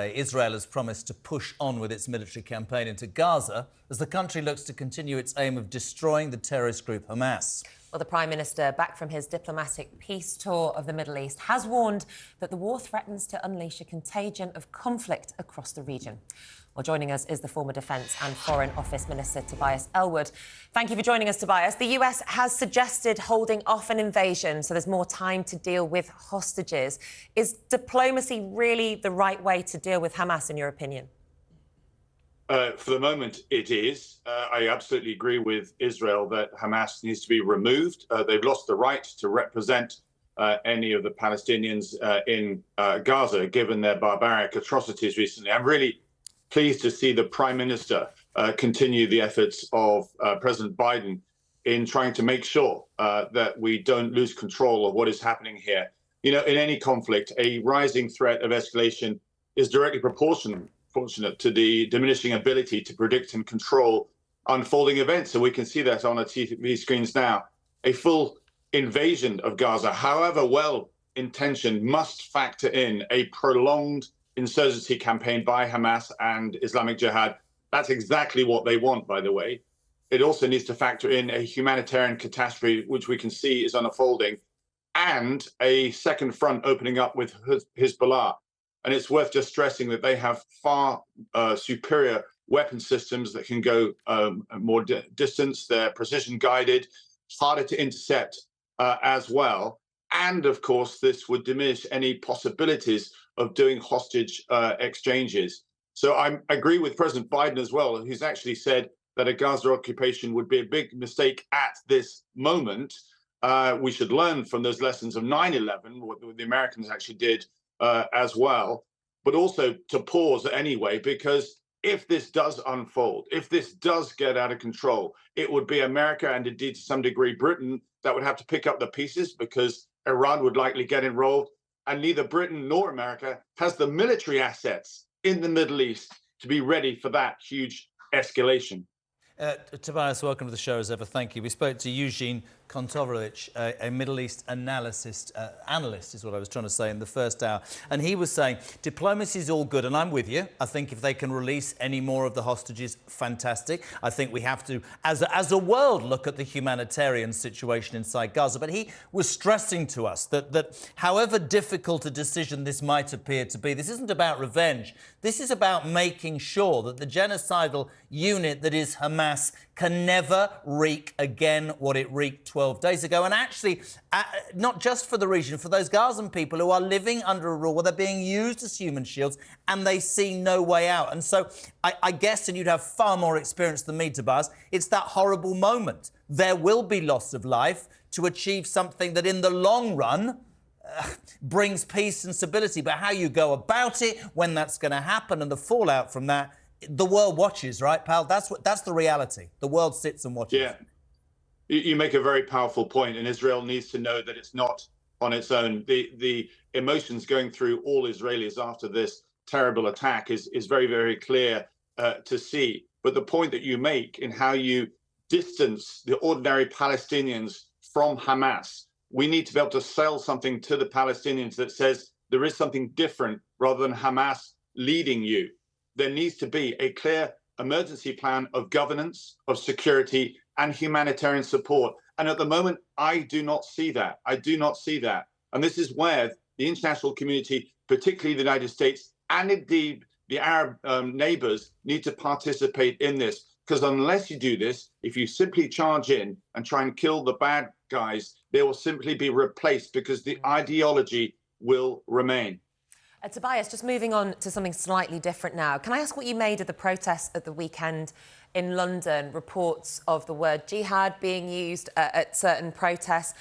Israel has promised to push on with its military campaign into Gaza as the country looks to continue its aim of destroying the terrorist group Hamas. Well, the Prime Minister, back from his diplomatic peace tour of the Middle East, has warned that the war threatens to unleash a contagion of conflict across the region. Well, joining us is the former Defence and Foreign Office Minister, Tobias Ellwood. Thank you for joining us, Tobias. The US has suggested holding off an invasion so there's more time to deal with hostages. Is diplomacy really the right way to deal with Hamas, in your opinion? For the moment, it is. I absolutely agree with Israel that Hamas needs to be removed. They've lost the right to represent any of the Palestinians in Gaza, given their barbaric atrocities recently. I'm really pleased to see the Prime Minister continue the efforts of President Biden in trying to make sure that we don't lose control of what is happening here. You know, in any conflict, a rising threat of escalation is directly proportionate to the diminishing ability to predict and control unfolding events. So we can see that on our TV screens now. A full invasion of Gaza, however well intentioned, must factor in a prolonged insurgency campaign by Hamas and Islamic Jihad. That's exactly what they want, by the way. It also needs to factor in a humanitarian catastrophe, which we can see is unfolding, and a second front opening up with Hezbollah. And it's worth just stressing that they have far superior weapon systems that can go more distance. They're precision guided, harder to intercept as well. And of course, this would diminish any possibilities of doing hostage exchanges. So I agree with President Biden as well, who's actually said that a Gaza occupation would be a big mistake at this moment. We should learn from those lessons of 9/11, what the Americans actually did as well, but also to pause anyway, because if this does unfold, if this does get out of control, it would be America and indeed to some degree Britain that would have to pick up the pieces, because Iran would likely get involved, and neither Britain nor America has the military assets in the Middle East to be ready for that huge escalation. Tobias, welcome to the show as ever. Thank you. We spoke to Eugene Kontorovich, a Middle East analyst is what I was trying to say in the first hour. And he was saying diplomacy is all good, and I'm with you. I think if they can release any more of the hostages, fantastic. I think we have to, as a world, look at the humanitarian situation inside Gaza. But he was stressing to us that however difficult a decision this might appear to be, this isn't about revenge. This is about making sure that the genocidal unit that is Hamas can never wreak again what it wreaked 12 days ago. And actually, not just for the region, for those Gazan people who are living under a rule where they're being used as human shields and they see no way out. And so I guess, and you'd have far more experience than me, Tobias, it's that horrible moment. There will be loss of life to achieve something that in the long run brings peace and stability. But how you go about it, when that's going to happen, and the fallout from that, the world watches, right, pal? That's the reality. The world sits and watches. Yeah, you make a very powerful point, and Israel needs to know that it's not on its own. The emotions going through all Israelis after this terrible attack is very, very clear to see. But the point that you make in how you distance the ordinary Palestinians from Hamas, we need to be able to sell something to the Palestinians that says there is something different rather than Hamas leading you. There needs to be a clear emergency plan of governance, of security, and humanitarian support. And at the moment, I do not see that. I do not see that. And this is where the international community, particularly the United States, and indeed the Arab neighbors, need to participate in this. Because unless you do this, if you simply charge in and try and kill the bad guys, they will simply be replaced because the ideology will remain. Tobias, just moving on to something slightly different now. Can I ask what you made of the protests at the weekend in London? Reports of the word jihad being used at certain protests.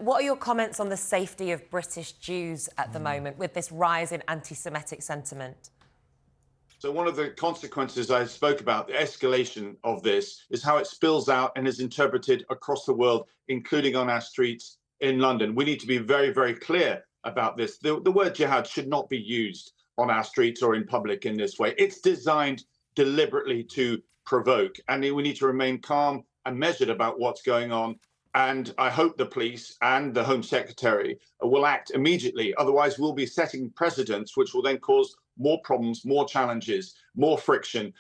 What are your comments on the safety of British Jews at the moment with this rise in anti-Semitic sentiment? So one of the consequences I spoke about, the escalation of this, is how it spills out and is interpreted across the world, including on our streets in London. We need to be very, very clear about this. The word jihad should not be used on our streets or in public in this way. It's designed deliberately to provoke, and we need to remain calm and measured about what's going on. And I hope the police and the Home Secretary will act immediately. Otherwise, we'll be setting precedents which will then cause more problems, more challenges, more friction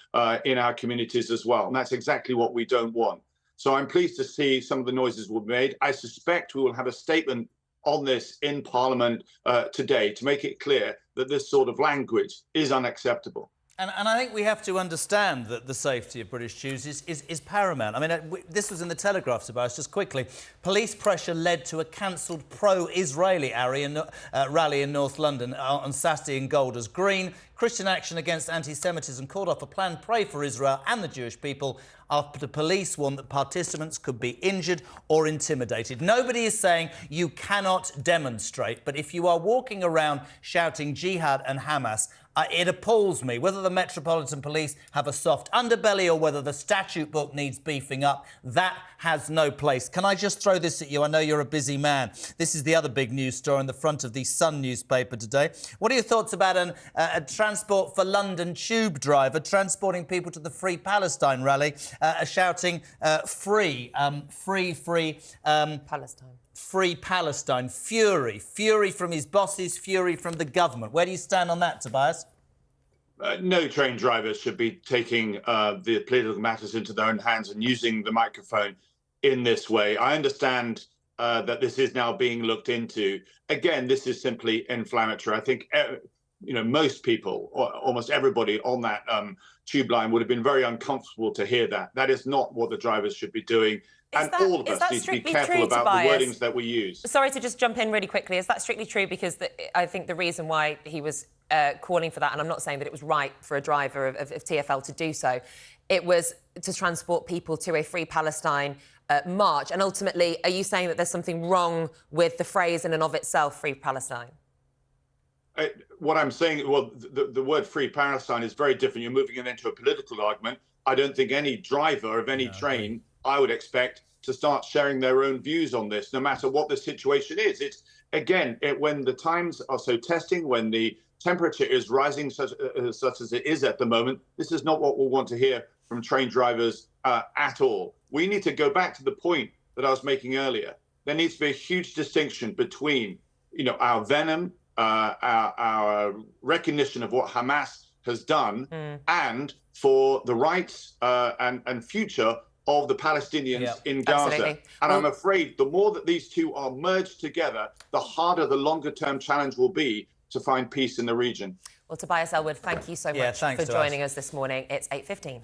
in our communities as well. And that's exactly what we don't want. So I'm pleased to see some of the noises were made. I suspect we will have a statement on this in Parliament today to make it clear that this sort of language is unacceptable. And I think we have to understand that the safety of British Jews is paramount. I mean, this was in the Telegraph, Tobias, just quickly. Police pressure led to a cancelled pro-Israeli rally in North London on Saturday in Golders Green. Christian Action Against Anti-Semitism called off a planned pray for Israel and the Jewish people after police warned that participants could be injured or intimidated. Nobody is saying you cannot demonstrate, but if you are walking around shouting jihad and Hamas, it appalls me. Whether the Metropolitan Police have a soft underbelly or whether the statute book needs beefing up, that has no place. Can I just throw this at you? I know you're a busy man. This is the other big news story on the front of the Sun newspaper today. What are your thoughts about a Transport for London tube driver transporting people to the Free Palestine rally, shouting free Palestine. Free Palestine, fury from his bosses, fury from the government. Where do you stand on that, Tobias? No train drivers should be taking the political matters into their own hands and using the microphone in this way. I understand that this is now being looked into. Again, this is simply inflammatory. I think most people, or almost everybody on that tube line would have been very uncomfortable to hear that. That is not what the drivers should be doing. And all of us need to be careful about the wordings that we use. Sorry to just jump in really quickly. Is that strictly true? Because I think the reason why he was calling for that, and I'm not saying that it was right for a driver of TfL to do so, it was to transport people to a Free Palestine march. And ultimately, are you saying that there's something wrong with the phrase in and of itself, Free Palestine? What I'm saying, well, the word Free Palestine is very different. You're moving it into a political argument. I don't think any driver of any train, I would expect, to start sharing their own views on this, no matter what the situation is. It's, again, when the times are so testing, when the temperature is rising such as it is at the moment, this is not what we'll want to hear from train drivers at all. We need to go back to the point that I was making earlier. There needs to be a huge distinction between, our venom, our recognition of what Hamas has done, and for the rights and future of the Palestinians in Gaza. Absolutely. And I'm afraid the more that these two are merged together, the harder the longer-term challenge will be to find peace in the region. Well, Tobias Elwood, thank you so much for joining us this morning. It's 8:15.